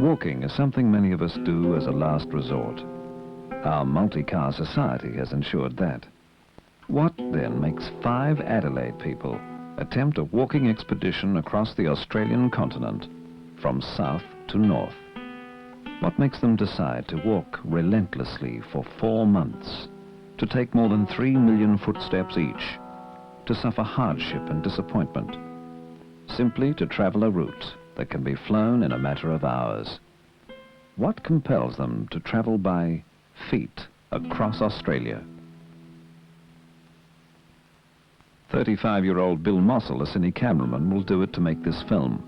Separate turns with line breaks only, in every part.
Walking is something many of us do as a last resort. Our multi-car society has ensured that. What then makes 5 Adelaide people attempt a walking expedition across the Australian continent from south to north? What makes them decide to walk relentlessly for 4 months, to take more than 3 million footsteps each, to suffer hardship and disappointment, simply to travel a route that can be flown in a matter of hours? What compels them to travel by feet across Australia? 35-year-old Bill Mossel, a cine cameraman, will do it to make this film.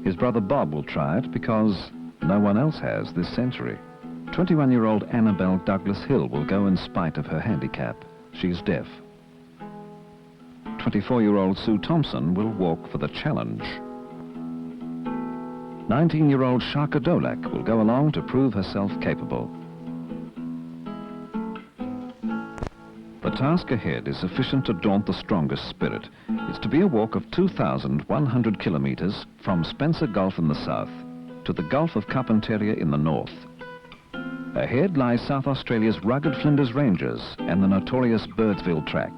His brother Bob will try it because no one else has this century. 21-year-old Annabelle Douglas Hill will go in spite of her handicap. She's deaf. 24-year-old Sue Thompson will walk for the challenge. 19-year-old Shaka Dolak will go along to prove herself capable. The task ahead is sufficient to daunt the strongest spirit. It's to be a walk of 2,100 kilometres from Spencer Gulf in the south to the Gulf of Carpentaria in the north. Ahead lies South Australia's rugged Flinders Ranges and the notorious Birdsville Track.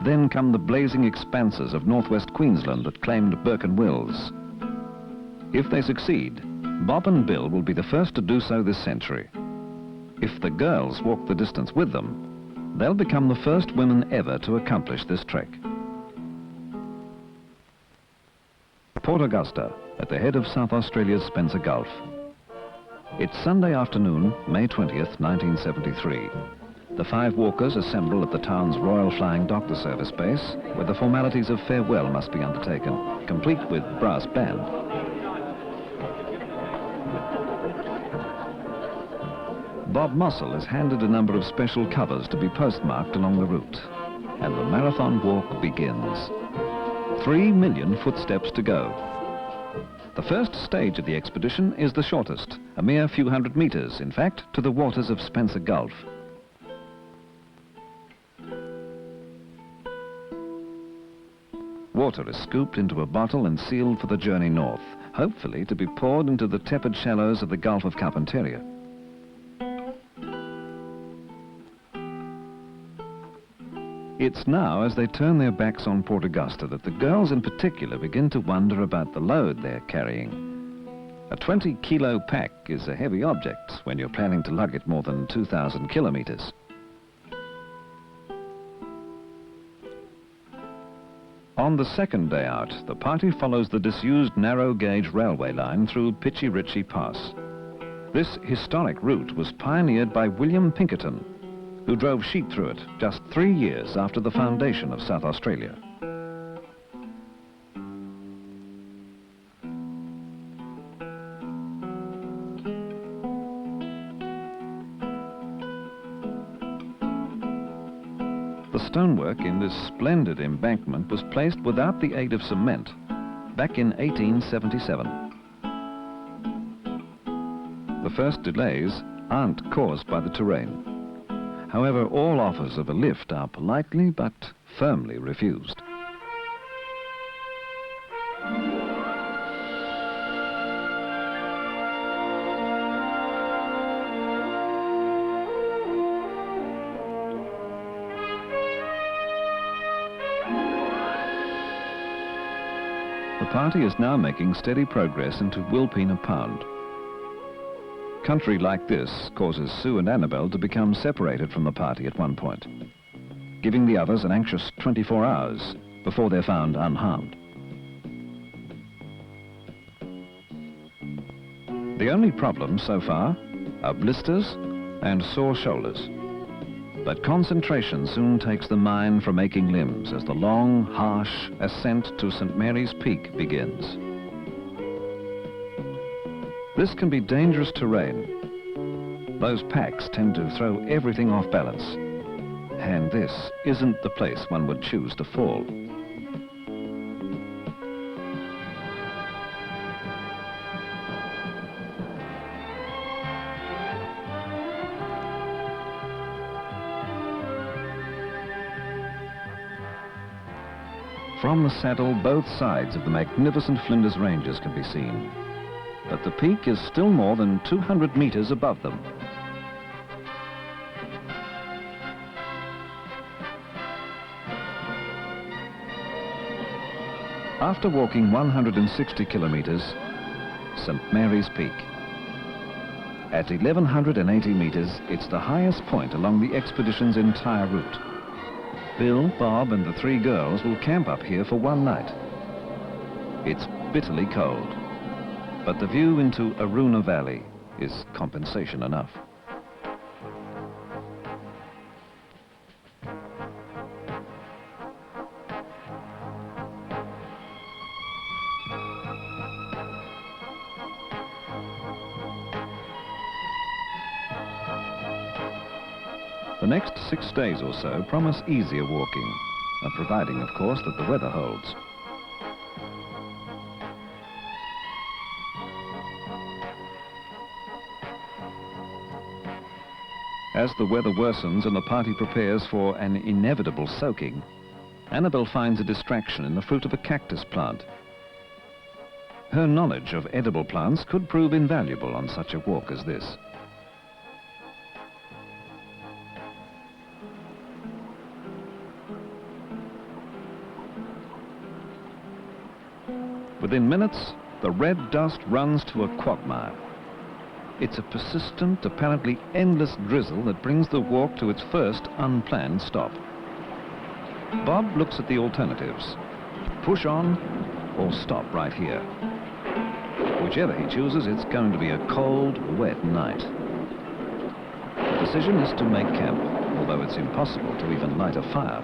Then come the blazing expanses of northwest Queensland that claimed Burke and Wills. If they succeed, Bob and Bill will be the first to do so this century. If the girls walk the distance with them, they'll become the first women ever to accomplish this trek. Port Augusta, at the head of South Australia's Spencer Gulf. It's Sunday afternoon, May 20th, 1973. The 5 walkers assemble at the town's Royal Flying Doctor Service base, where the formalities of farewell must be undertaken, complete with brass band. Bob Mossel is handed a number of special covers to be postmarked along the route, and the marathon walk begins. 3 million footsteps to go. The first stage of the expedition is the shortest, a mere few hundred meters, in fact, to the waters of Spencer Gulf. Water is scooped into a bottle and sealed for the journey north, hopefully to be poured into the tepid shallows of the Gulf of Carpentaria. It's now, as they turn their backs on Port Augusta, that the girls in particular begin to wonder about the load they're carrying. A 20-kilo pack is a heavy object when you're planning to lug it more than 2,000 kilometers. On the second day out, the party follows the disused narrow-gauge railway line through Pitchy Ritchie Pass. This historic route was pioneered by William Pinkerton, who drove sheep through it just 3 years after the foundation of South Australia. The stonework in this splendid embankment was placed without the aid of cement back in 1877. The first delays aren't caused by the terrain. However, all offers of a lift are politely but firmly refused. The party is now making steady progress into Wilpena Pound. Country like this causes Sue and Annabelle to become separated from the party at one point, giving the others an anxious 24 hours before they're found unharmed. The only problems so far are blisters and sore shoulders. But concentration soon takes the mind from aching limbs as the long, harsh ascent to St. Mary's Peak begins. This can be dangerous terrain. Those packs tend to throw everything off balance, and this isn't the place one would choose to fall. From the saddle, both sides of the magnificent Flinders Ranges can be seen. But the peak is still more than 200 meters above them. After walking 160 kilometers, St. Mary's Peak. At 1,180 meters, it's the highest point along the expedition's entire route. Bill, Bob and the 3 girls will camp up here for one night. It's bitterly cold, but the view into Aruna Valley is compensation enough. The next 6 days or so promise easier walking, providing, of course, that the weather holds. As the weather worsens and the party prepares for an inevitable soaking, Annabelle finds a distraction in the fruit of a cactus plant. Her knowledge of edible plants could prove invaluable on such a walk as this. Within minutes, the red dust runs to a quagmire. It's a persistent, apparently endless drizzle that brings the walk to its first unplanned stop. Bob looks at the alternatives. Push on or stop right here. Whichever he chooses, it's going to be a cold, wet night. The decision is to make camp, although it's impossible to even light a fire.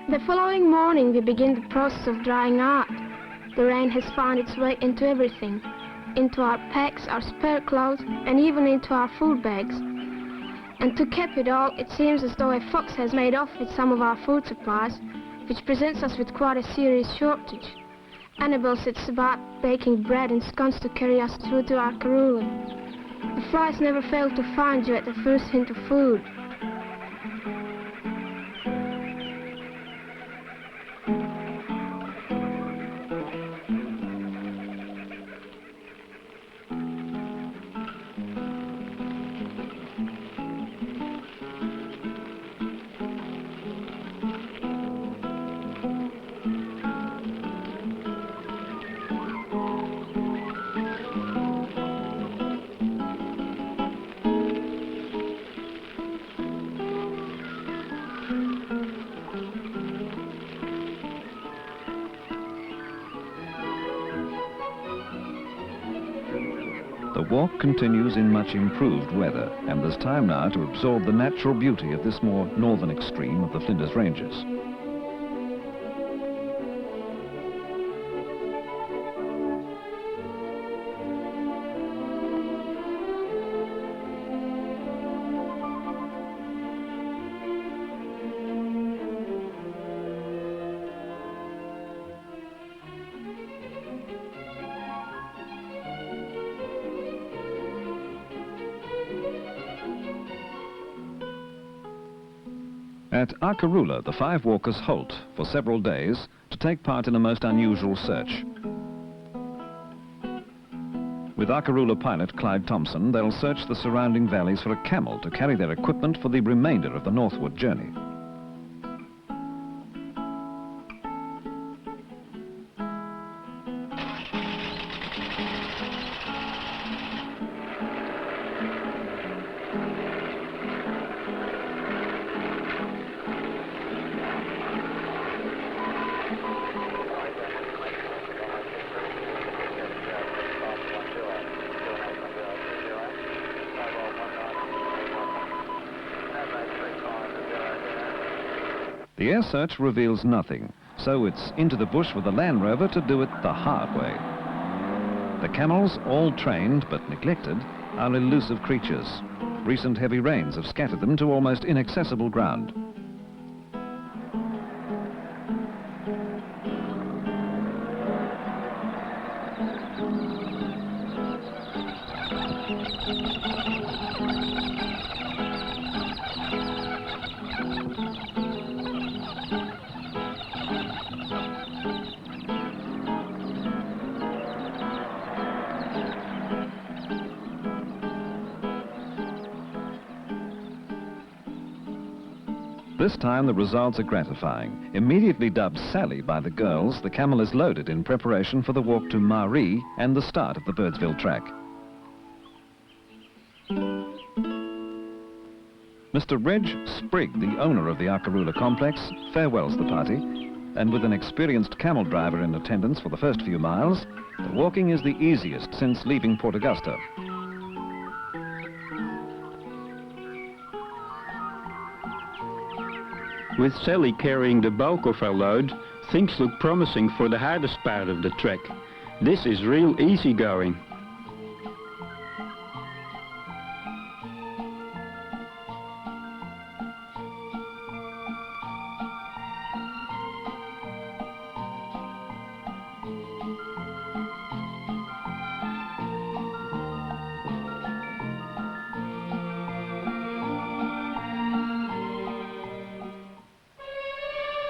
The following morning we begin the process of drying out. The rain has found its way into everything, into our packs, our spare clothes, and even into our food bags. And to cap it all, it seems as though a fox has made off with some of our food supplies, which presents us with quite a serious shortage. Annabelle sets about baking bread and scones to carry us through to our Karula. The flies never fail to find you at the first hint of food.
The walk continues in much improved weather, and there's time now to absorb the natural beauty of this more northern extreme of the Flinders Ranges. At Akarula, the 5 walkers halt for several days to take part in a most unusual search. With Akarula pilot Clyde Thompson, they'll search the surrounding valleys for a camel to carry their equipment for the remainder of the northward journey. The air search reveals nothing, so it's into the bush with the Land Rover to do it the hard way. The camels, all trained but neglected, are elusive creatures. Recent heavy rains have scattered them to almost inaccessible ground. This time the results are gratifying. Immediately dubbed Sally by the girls, the camel is loaded in preparation for the walk to Marie and the start of the Birdsville track. Mr. Reg Sprigg, the owner of the Akarula complex, farewells the party, and with an experienced camel driver in attendance for the first few miles, the walking is the easiest since leaving Port Augusta.
With Sally carrying the bulk of our load, things look promising for the hardest part of the trek. This is real easy going.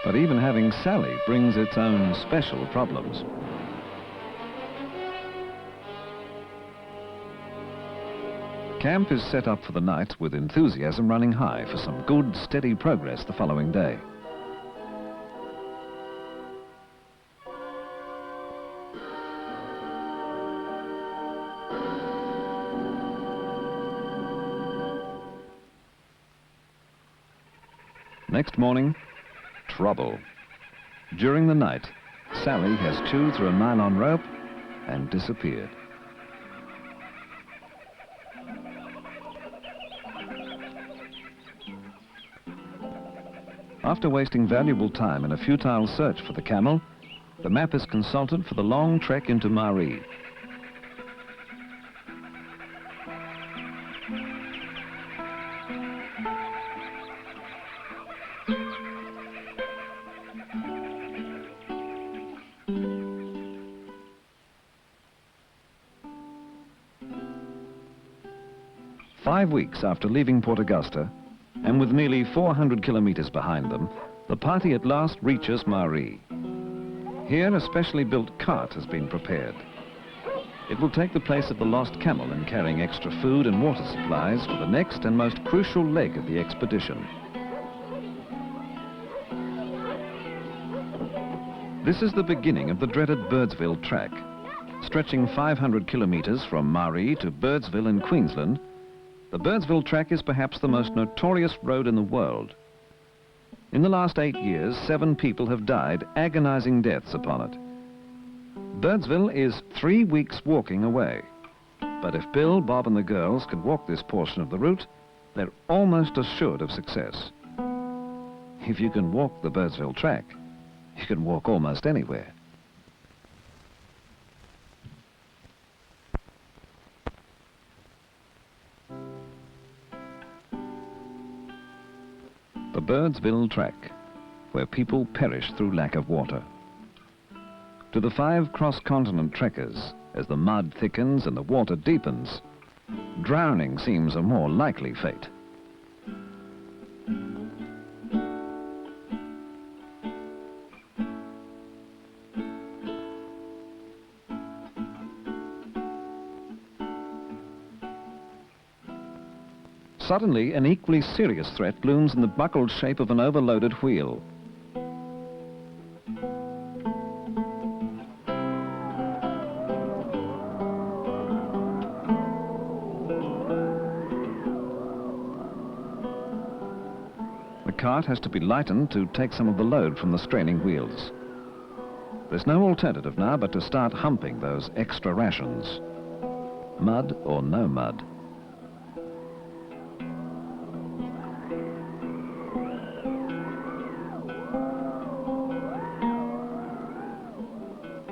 But even having Sally brings its own special problems. Camp is set up for the night with enthusiasm running high for some good, steady progress the following day. Next morning, trouble. During the night, Sally has chewed through a nylon rope and disappeared. After wasting valuable time in a futile search for the camel, the map is consulted for the long trek into Marie. Five weeks after leaving Port Augusta, and with nearly 400 kilometers behind them, the party at last reaches Marie. Here, a specially built cart has been prepared. It will take the place of the lost camel in carrying extra food and water supplies for the next and most crucial leg of the expedition. This is the beginning of the dreaded Birdsville track. Stretching 500 kilometers from Marie to Birdsville in Queensland, the Birdsville track is perhaps the most notorious road in the world. In the last 8 years, 7 people have died agonizing deaths upon it. Birdsville is 3 weeks walking away. But if Bill, Bob and the girls could walk this portion of the route, they're almost assured of success. If you can walk the Birdsville track, you can walk almost anywhere. The Birdsville track, where people perish through lack of water. To the 5 cross-continent trekkers, as the mud thickens and the water deepens, drowning seems a more likely fate. Suddenly, an equally serious threat looms in the buckled shape of an overloaded wheel. The cart has to be lightened to take some of the load from the straining wheels. There's no alternative now but to start humping those extra rations. Mud or no mud.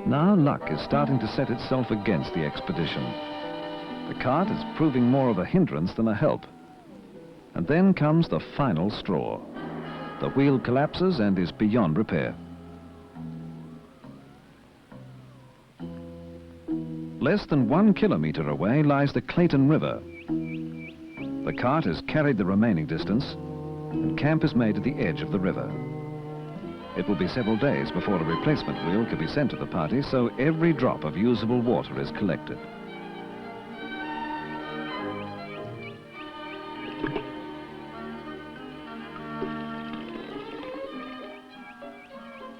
Now luck is starting to set itself against the expedition. The cart is proving more of a hindrance than a help. And then comes the final straw. The wheel collapses and is beyond repair. Less than 1 kilometer away lies the Clayton River. The cart has carried the remaining distance, and camp is made at the edge of the river. It will be several days before a replacement wheel can be sent to the party, so every drop of usable water is collected.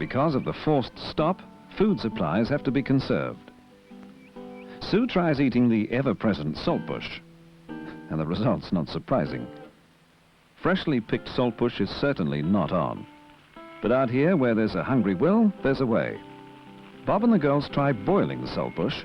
Because of the forced stop, food supplies have to be conserved. Sue tries eating the ever-present saltbush, and the result's not surprising. Freshly picked saltbush is certainly not on. But out here, where there's a hungry will, there's a way. Bob and the girls try boiling the saltbush.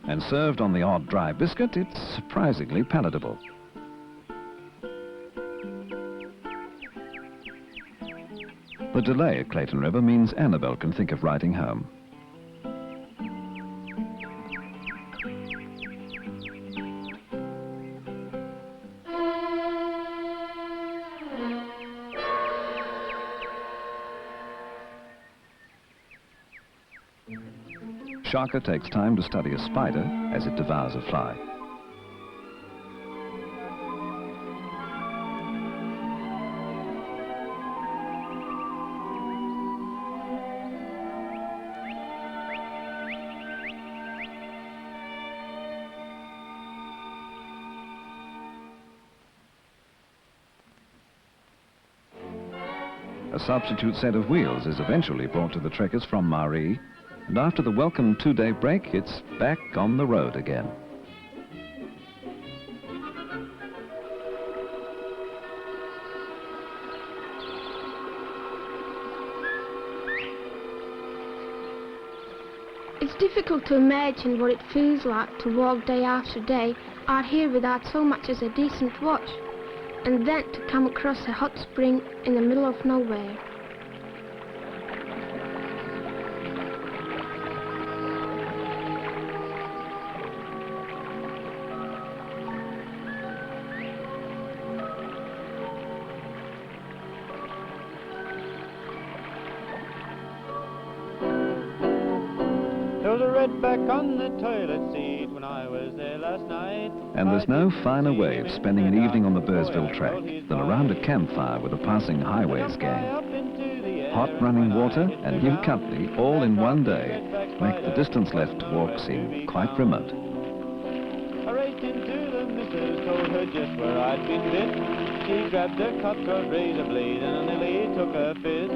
And served on the odd dry biscuit, it's surprisingly palatable. The delay at Clayton River means Annabelle can think of riding home. Shaka takes time to study a spider as it devours a fly. A substitute set of wheels is eventually brought to the trekkers from Marie, and after the welcome two-day break, it's back on the road again.
It's difficult to imagine what it feels like to walk day after day out here without so much as a decent watch, and then to come across a hot spring in the middle of nowhere.
There was a redback on the toilet seat when I was there last night.
And there's no finer way of spending an evening on the Burrsville track than around a campfire with a passing highways gang. Hot running water and new company all in one day make the distance left to walk seem quite remote.
I raced into the missus, told her just where I'd been bit. She grabbed a cutthroat razor blade and I nearly took a fit.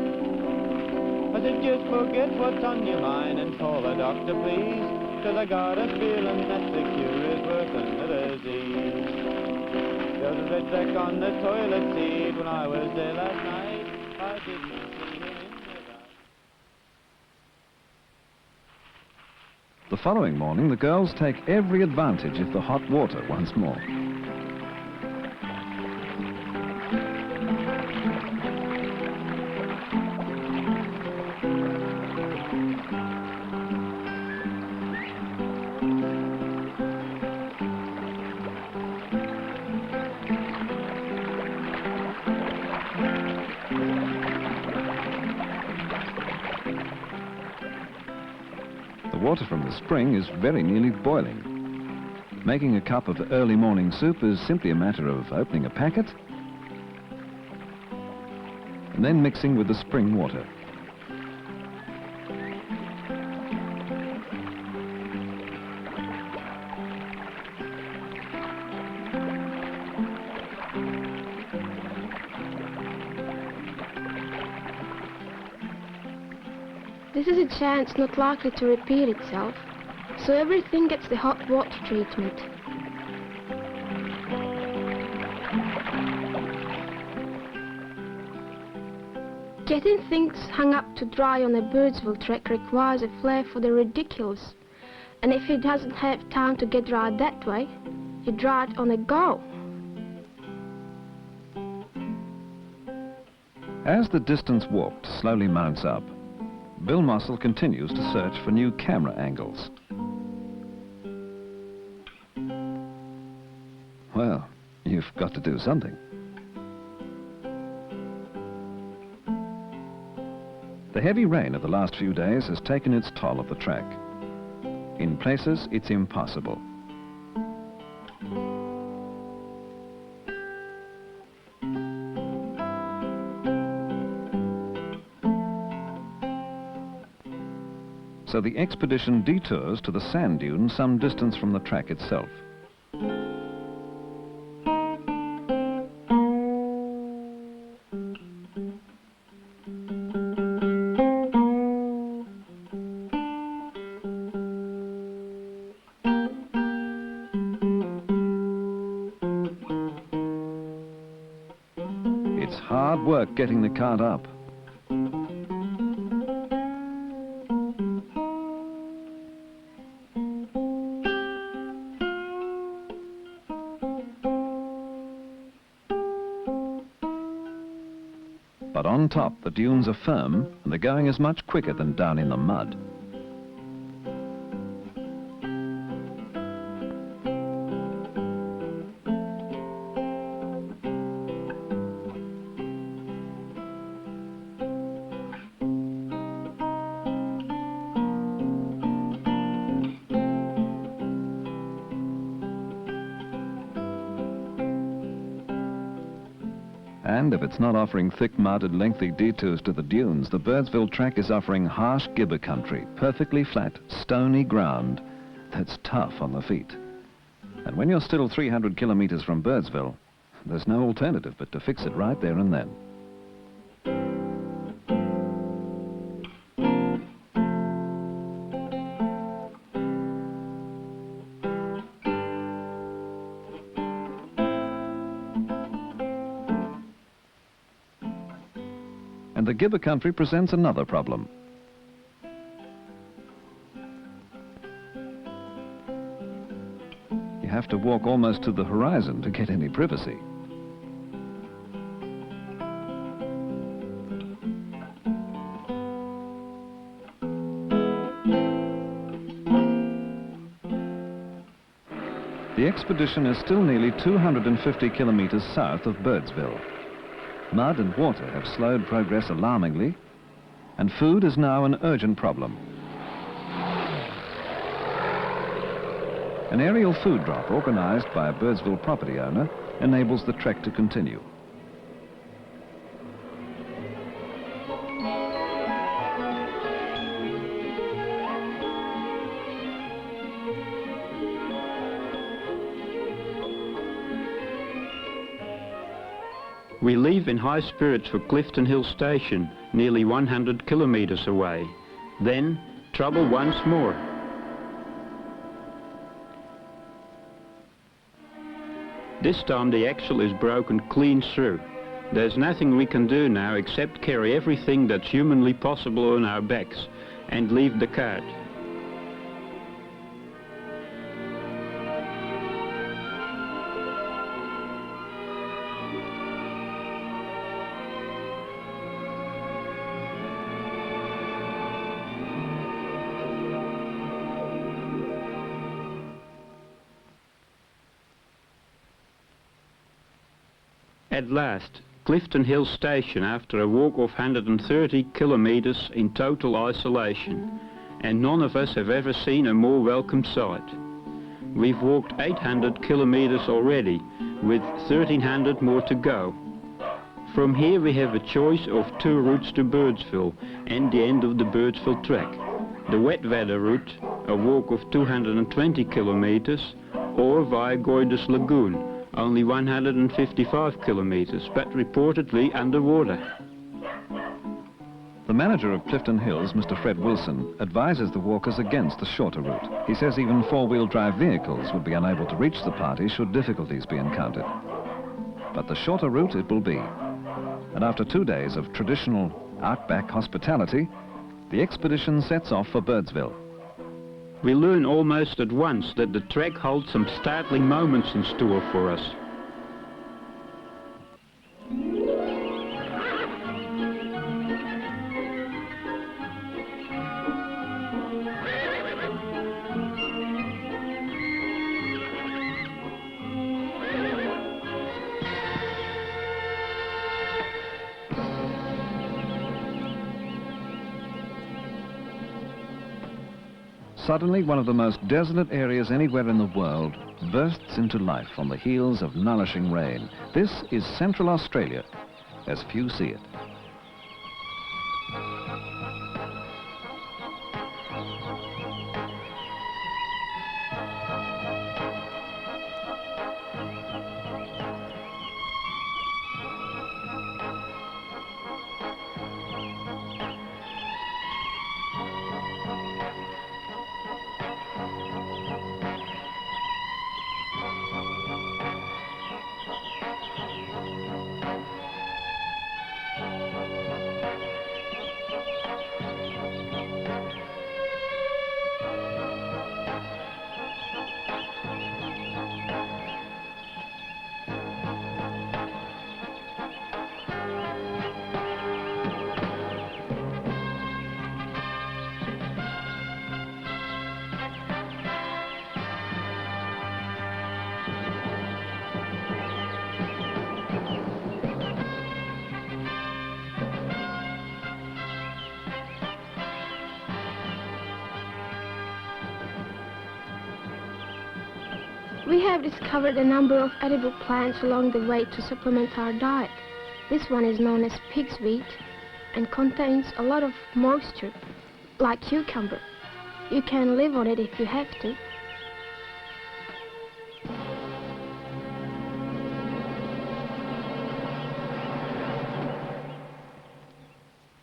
I said, just forget what's on your mind and call a doctor, please, 'cause I got a feeling that the cure is worse than the disease. There was a redback on the toilet seat when I was there last night. I didn't see him in the dark.
The following morning, the girls take every advantage of the hot water once more. The water from the spring is very nearly boiling. Making a cup of early morning soup is simply a matter of opening a packet and then mixing with the spring water.
This is a chance not likely to repeat itself, so everything gets the hot water treatment. Getting things hung up to dry on a Burrsville trek requires a flair for the ridiculous, and if he doesn't have time to get dried that way, he dried on the go.
As the distance walked slowly mounts up, Bill Mossel continues to search for new camera angles. Well, you've got to do something. The heavy rain of the last few days has taken its toll of the track. In places, it's impassable. so the expedition detours to the sand dunes some distance from the track itself. It's hard work getting the cart up. But on top, the dunes are firm, and the going is much quicker than down in the mud. And if it's not offering thick mud and lengthy detours to the dunes, the Birdsville track is offering harsh gibber country, perfectly flat, stony ground that's tough on the feet. And when you're still 300 kilometers from Birdsville, there's no alternative but to fix it right there and then. And the gibber country presents another problem. You have to walk almost to the horizon to get any privacy. The expedition is still nearly 250 kilometers south of Birdsville. Mud and water have slowed progress alarmingly, and food is now an urgent problem. An aerial food drop organized by a Birdsville property owner enables the trek to continue.
We leave in high spirits for Clifton Hill Station, nearly 100 kilometers away. Then, trouble once more. This time the axle is broken clean through. There's nothing we can do now except carry everything that's humanly possible on our backs and leave the cart. At last, Clifton Hill Station after a walk of 130 kilometers in total isolation, and none of us have ever seen a more welcome sight. We've walked 800 kilometers already, with 1,300 more to go. From here we have a choice of two routes to Birdsville and the end of the Birdsville track. The wet weather route, a walk of 220 kilometers, or via Goyder's Lagoon, only 155 kilometers, but reportedly underwater.
The manager of Clifton Hills, Mr. Fred Wilson, advises the walkers against the shorter route. He says even four-wheel drive vehicles would be unable to reach the party should difficulties be encountered. But the shorter route it will be. And after 2 days of traditional outback hospitality, the expedition sets off for Birdsville.
We learn almost at once that the trek holds some startling moments in store for us.
Suddenly, one of the most desolate areas anywhere in the world bursts into life on the heels of nourishing rain. This is Central Australia, as few see it.
We have discovered a number of edible plants along the way to supplement our diet. This one is known as pig's wheat and contains a lot of moisture, like cucumber. You can live on it if you have to.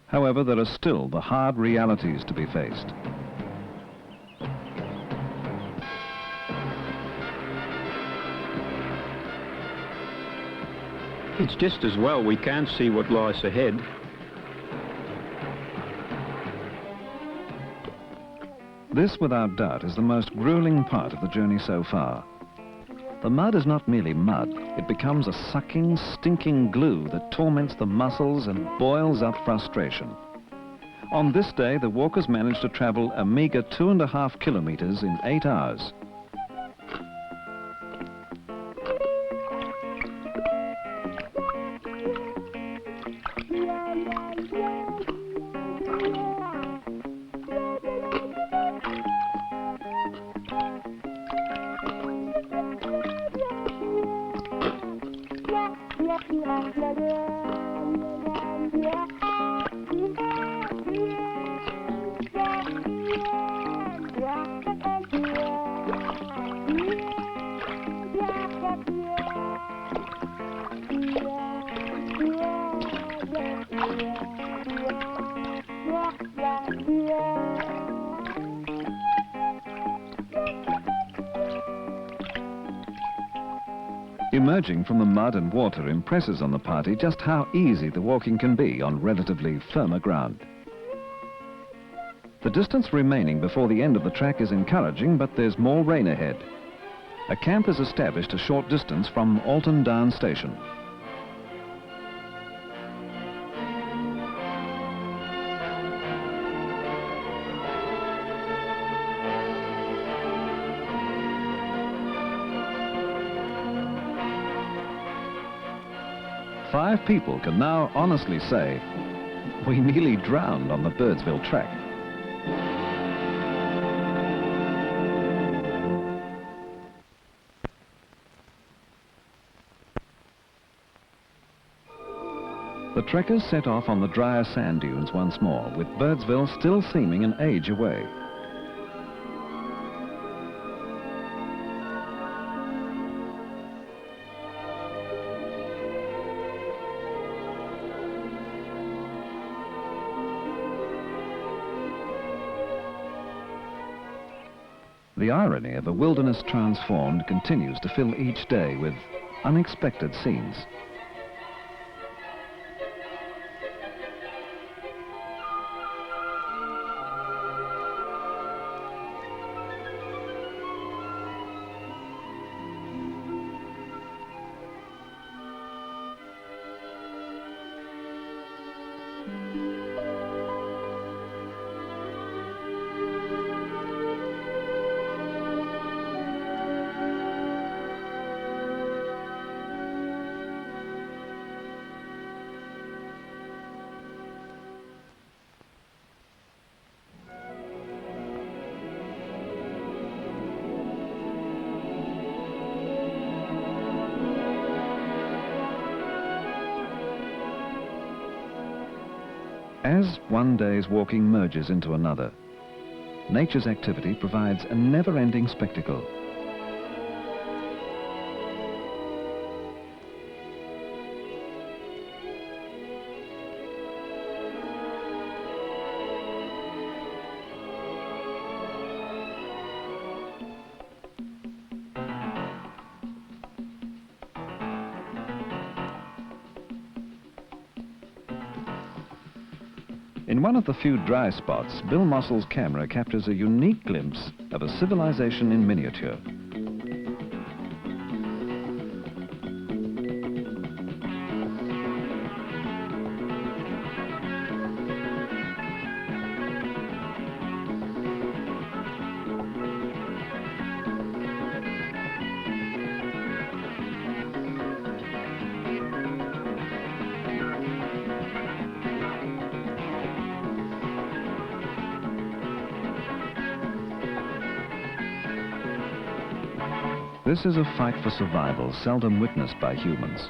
However, there are still the hard realities to be faced.
It's just as well we can't see what lies ahead.
This, without doubt, is the most grueling part of the journey so far. The mud is not merely mud, it becomes a sucking, stinking glue that torments the muscles and boils up frustration. On this day, the walkers managed to travel a meagre 2.5 kilometers in 8 hours. Emerging from the mud and water impresses on the party just how easy the walking can be on relatively firmer ground. The distance remaining before the end of the track is encouraging, but there's more rain ahead. A camp is established a short distance from Alton Down Station. Five people can now honestly say, we nearly drowned on the Birdsville track. The trekkers set off on the drier sand dunes once more, with Birdsville still seeming an age away. The irony of a wilderness transformed continues to fill each day with unexpected scenes. As one day's walking merges into another, nature's activity provides a never-ending spectacle. In one of the few dry spots, Bill Mossel's camera captures a unique glimpse of a civilization in miniature. This is a fight for survival seldom witnessed by humans.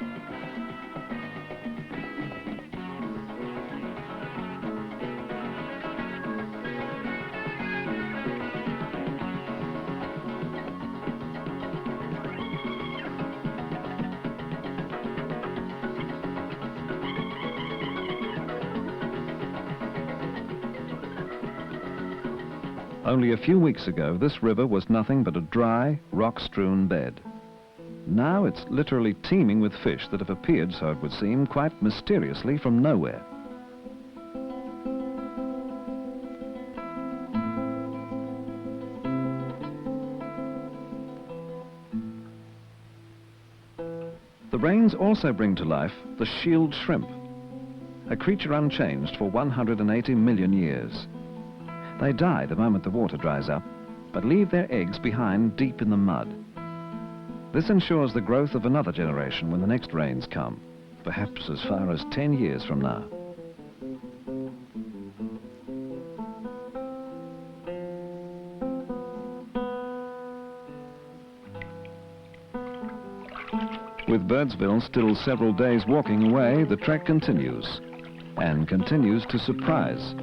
Only a few weeks ago, this river was nothing but a dry, rock-strewn bed. Now it's literally teeming with fish that have appeared, so it would seem, quite mysteriously from nowhere. The rains also bring to life the shield shrimp, a creature unchanged for 180 million years. They die the moment the water dries up, but leave their eggs behind deep in the mud. This ensures the growth of another generation when the next rains come, perhaps as far as 10 years from now. With Birdsville still several days walking away, the trek continues, and continues to surprise.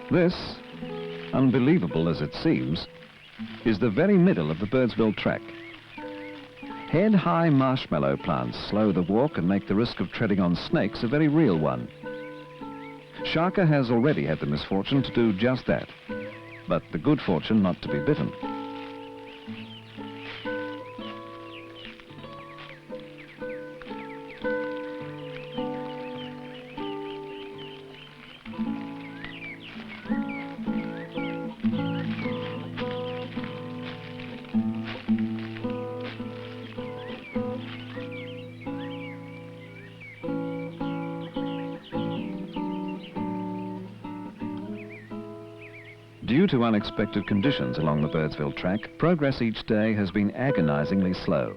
This, unbelievable as it seems, is the very middle of the Birdsville trek. Head-high marshmallow plants slow the walk and make the risk of treading on snakes a very real one. Shaka has already had the misfortune to do just that, but the good fortune not to be bitten. Due to unexpected conditions along the Birdsville track, progress each day has been agonizingly slow.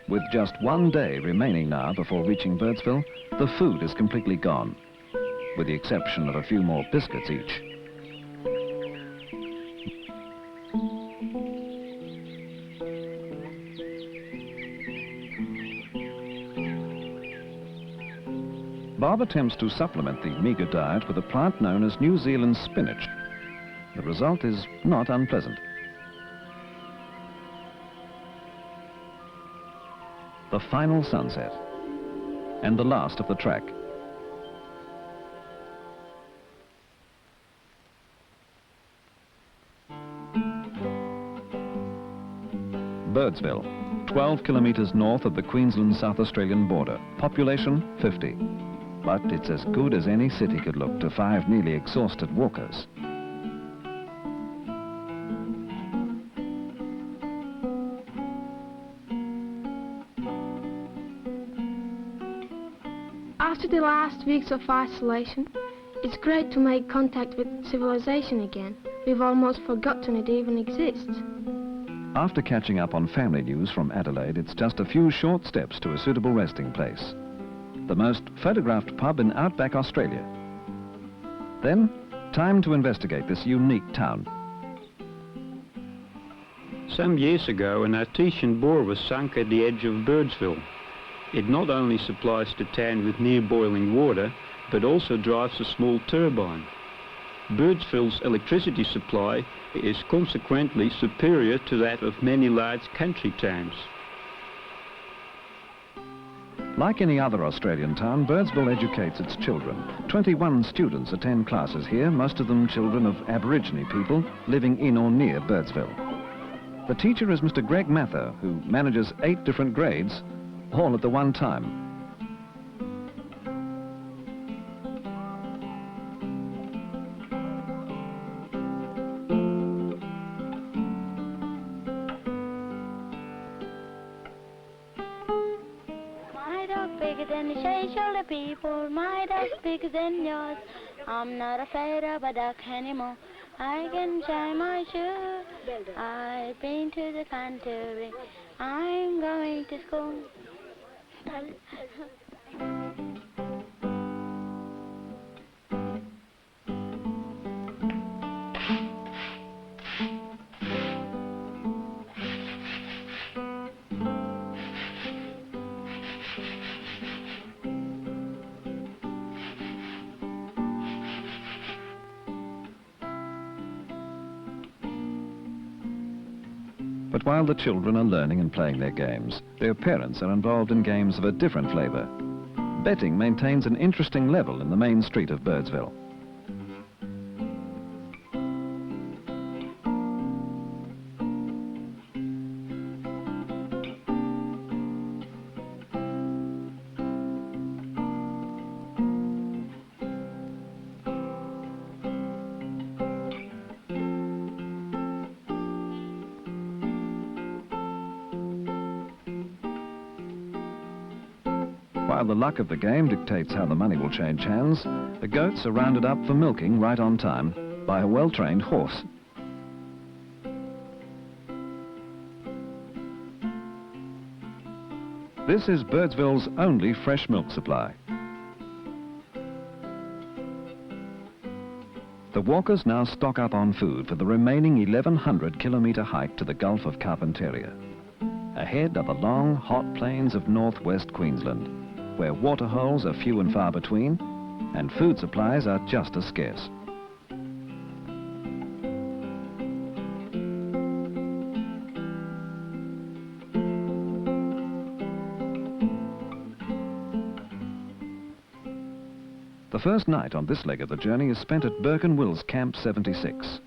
With just one day remaining now before reaching Birdsville, the food is completely gone, with the exception of a few more biscuits each. Bob attempts to supplement the meagre diet with a plant known as New Zealand spinach. The result is not unpleasant. The final sunset, and the last of the trek. Birdsville, 12 kilometres north of the Queensland-South Australian border. Population, 50. But it's as good as any city could look to 5 nearly exhausted walkers.
After the last weeks of isolation, it's great to make contact with civilization again. We've almost forgotten it even exists.
After catching up on family news from Adelaide, it's just a few short steps to a suitable resting place. The most photographed pub in outback Australia. Then, time to investigate this unique town.
Some years ago, an artesian bore was sunk at the edge of Birdsville. It not only supplies the town with near boiling water, but also drives a small turbine. Birdsville's electricity supply is consequently superior to that of many large country towns.
Like any other Australian town, Birdsville educates its children. 21 students attend classes here, most of them children of Aborigine people living in or near Birdsville. The teacher is Mr. Greg Mather, who manages 8 different grades, all at the one time.
My dog bigger than the shoulder people, my dog's bigger than yours. I'm not afraid of a duck anymore. I can tie my shoe. I've been to the country. I'm going to school.
But while the children are learning and playing their games, their parents are involved in games of a different flavour. Betting maintains an interesting level in the main street of Birdsville. While the luck of the game dictates how the money will change hands, the goats are rounded up for milking right on time by a well-trained horse. This is Birdsville's only fresh milk supply. The walkers now stock up on food for the remaining 1,100-kilometre hike to the Gulf of Carpentaria. Ahead are the long, hot plains of northwest Queensland, where waterholes are few and far between, and food supplies are just as scarce. The first night on this leg of the journey is spent at Burke and Will's Camp 76.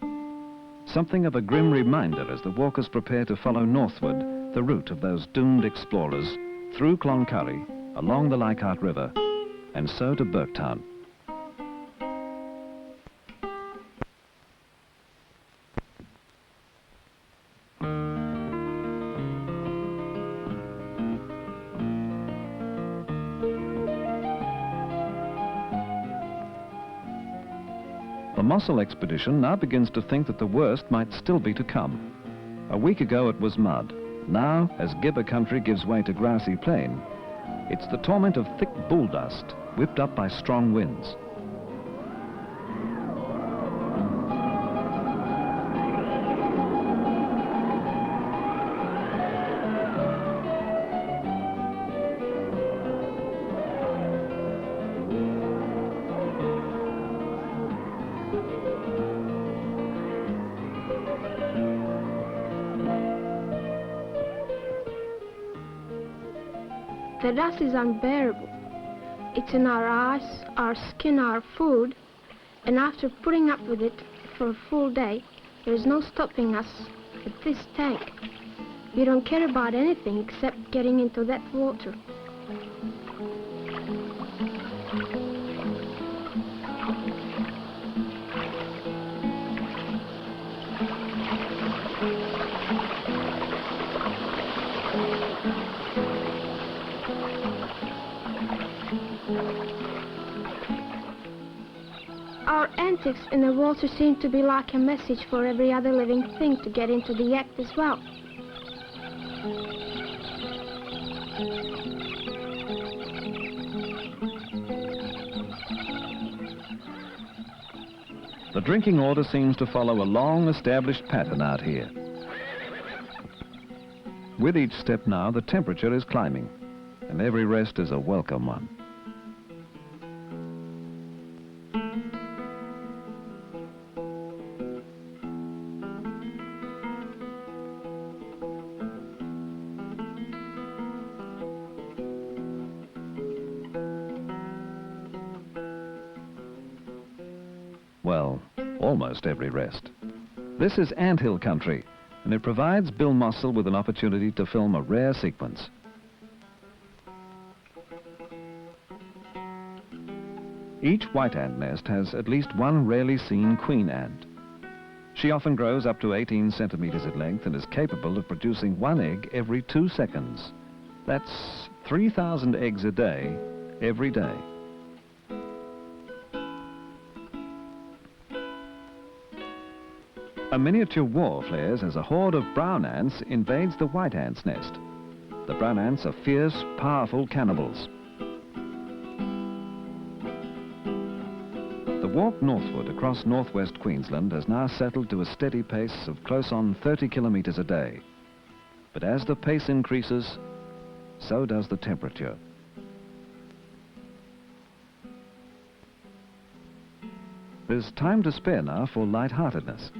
Something of a grim reminder as the walkers prepare to follow northward the route of those doomed explorers through Cloncurry, along the Leichhardt River, and so to Burketown. The Mossel expedition now begins to think that the worst might still be to come. A week ago it was mud. Now, as Gibber country gives way to grassy plain, it's the torment of thick bull dust, whipped up by strong winds.
The dust is unbearable. It's in our eyes, our skin, our food, and after putting up with it for a full day, there is no stopping us at this tank. We don't care about anything except getting into that water. Our antics in the water seem to be like a message for every other living thing to get into the act as well.
The drinking order seems to follow a long established pattern out here. With each step now, the temperature is climbing, and every rest is a welcome one. Well, almost every rest. This is anthill country, and it provides Bill Mossel with an opportunity to film a rare sequence. Each white ant nest has at least one rarely seen queen ant. She often grows up to 18 centimeters in length and is capable of producing one egg every 2 seconds. That's 3,000 eggs a day, every day. A miniature war flares as a horde of brown ants invades the white ant's nest. The brown ants are fierce, powerful cannibals. The walk northward across northwest Queensland has now settled to a steady pace of close on 30 kilometres a day. But as the pace increases, so does the temperature. There's time to spare now for light-heartedness.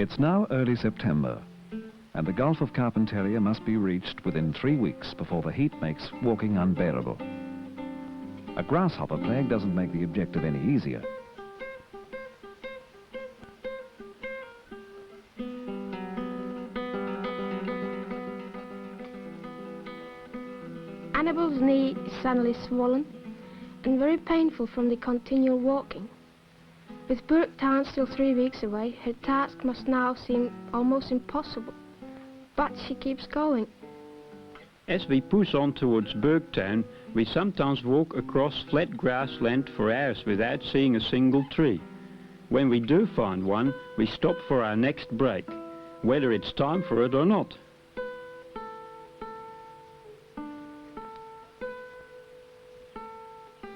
It's now early September, and the Gulf of Carpentaria must be reached within 3 weeks before the heat makes walking unbearable. A grasshopper plague doesn't make the objective any easier.
Annabelle's knee is suddenly swollen and very painful from the continual walking. With Burketown still 3 weeks away, her task must now seem almost impossible. But she keeps going.
As we push on towards Burketown, we sometimes walk across flat grassland for hours without seeing a single tree. When we do find one, we stop for our next break, whether it's time for it or not.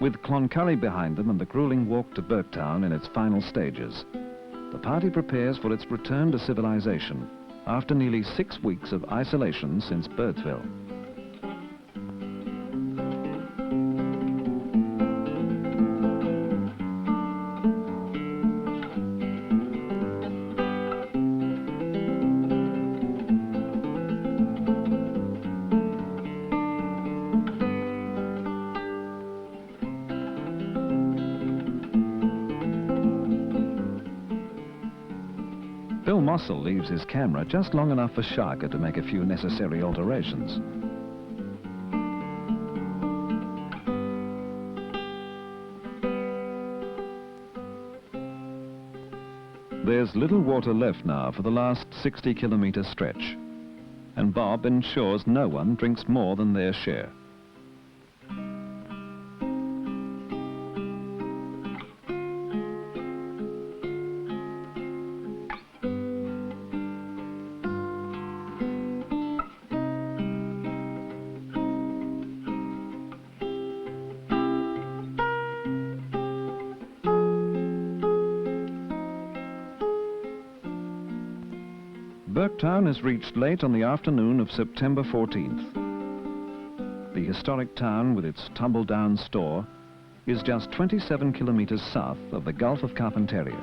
With Cloncurry behind them and the grueling walk to Burketown in its final stages, the party prepares for its return to civilization after nearly 6 weeks of isolation since Birdsville. Mossel leaves his camera just long enough for Sharka to make a few necessary alterations. There's little water left now for the last 60-kilometre stretch, and Bob ensures no one drinks more than their share. Burketown is reached late on the afternoon of September 14th. The historic town with its tumble-down store is just 27 kilometres south of the Gulf of Carpentaria.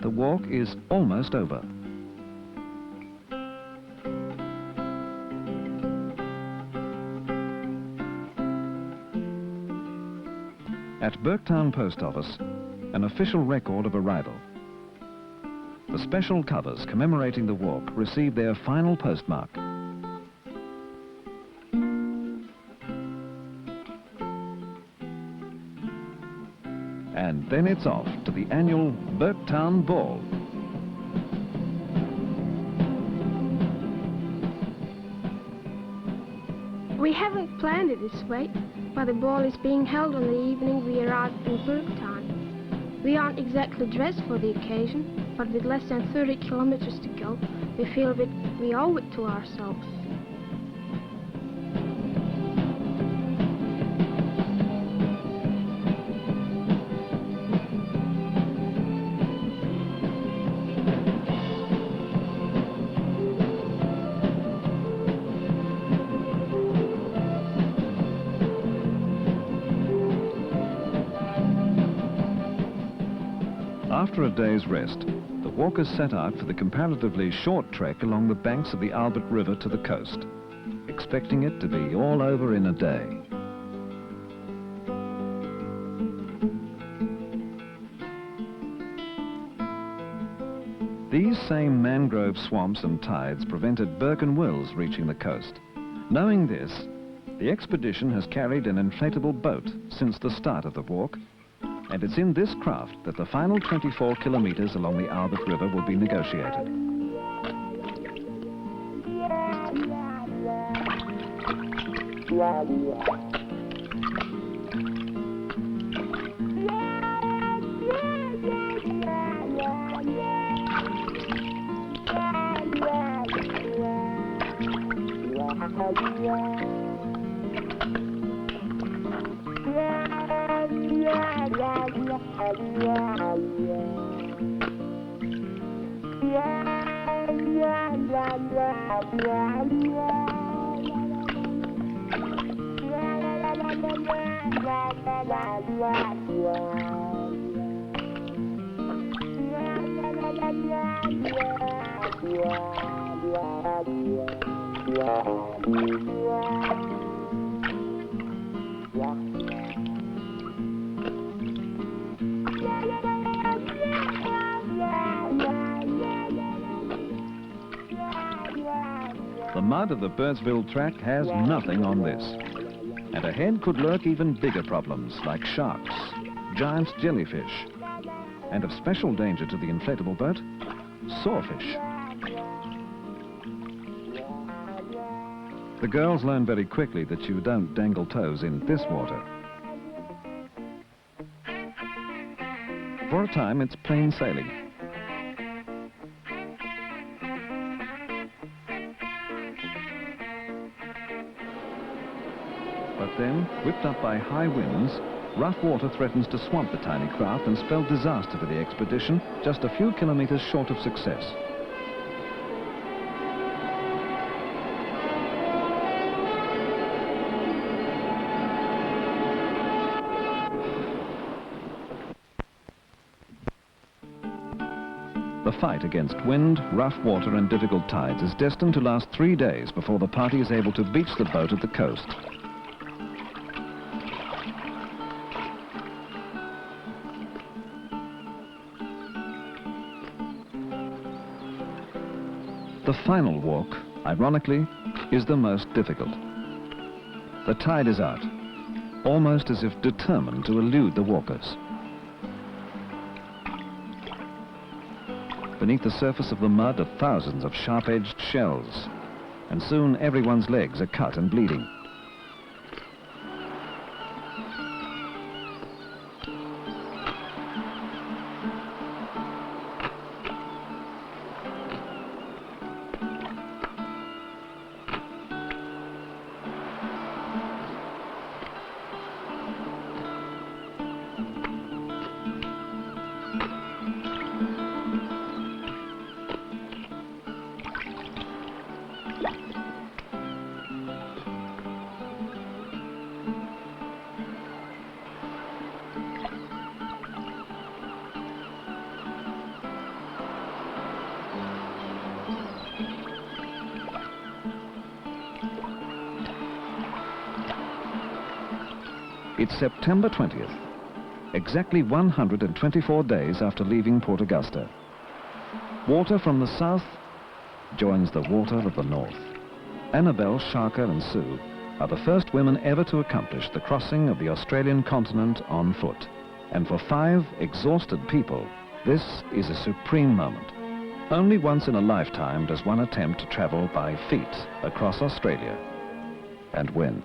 The walk is almost over. At Burketown Post Office, an official record of arrival. The special covers commemorating the walk receive their final postmark. And then it's off to the annual Burketown Ball.
We haven't planned it this way, but the ball is being held on the evening we arrived in Burketown. We aren't exactly dressed for the occasion, but with less than 30 kilometers to go, we feel that we owe it to ourselves.
After a day's rest, the walkers set out for the comparatively short trek along the banks of the Albert River to the coast, expecting it to be all over in a day. These same mangrove swamps and tides prevented Burke and Wills reaching the coast. Knowing this, The expedition has carried an inflatable boat since the start of the walk, and it's in this craft that the final 24 kilometers along the Albert River will be negotiated. The mud of the Birdsville track has nothing on this. And ahead could lurk even bigger problems like sharks, giant jellyfish, and of special danger to the inflatable boat, sawfish. The girls learn very quickly that you don't dangle toes in this water. For a time, it's plain sailing. But then, whipped up by high winds, rough water threatens to swamp the tiny craft and spell disaster for the expedition, just a few kilometers short of success. The fight against wind, rough water and difficult tides is destined to last 3 days before the party is able to beach the boat at the coast. The final walk, ironically, is the most difficult. The tide is out, almost as if determined to elude the walkers. Beneath the surface of the mud are thousands of sharp-edged shells, and soon everyone's legs are cut and bleeding. It's September 20th, exactly 124 days after leaving Port Augusta. Water from the south joins the water of the north. Annabelle, Sharka and Sue are the first women ever to accomplish the crossing of the Australian continent on foot. And for 5 exhausted people, this is a supreme moment. Only once in a lifetime does one attempt to travel by feet across Australia. And when?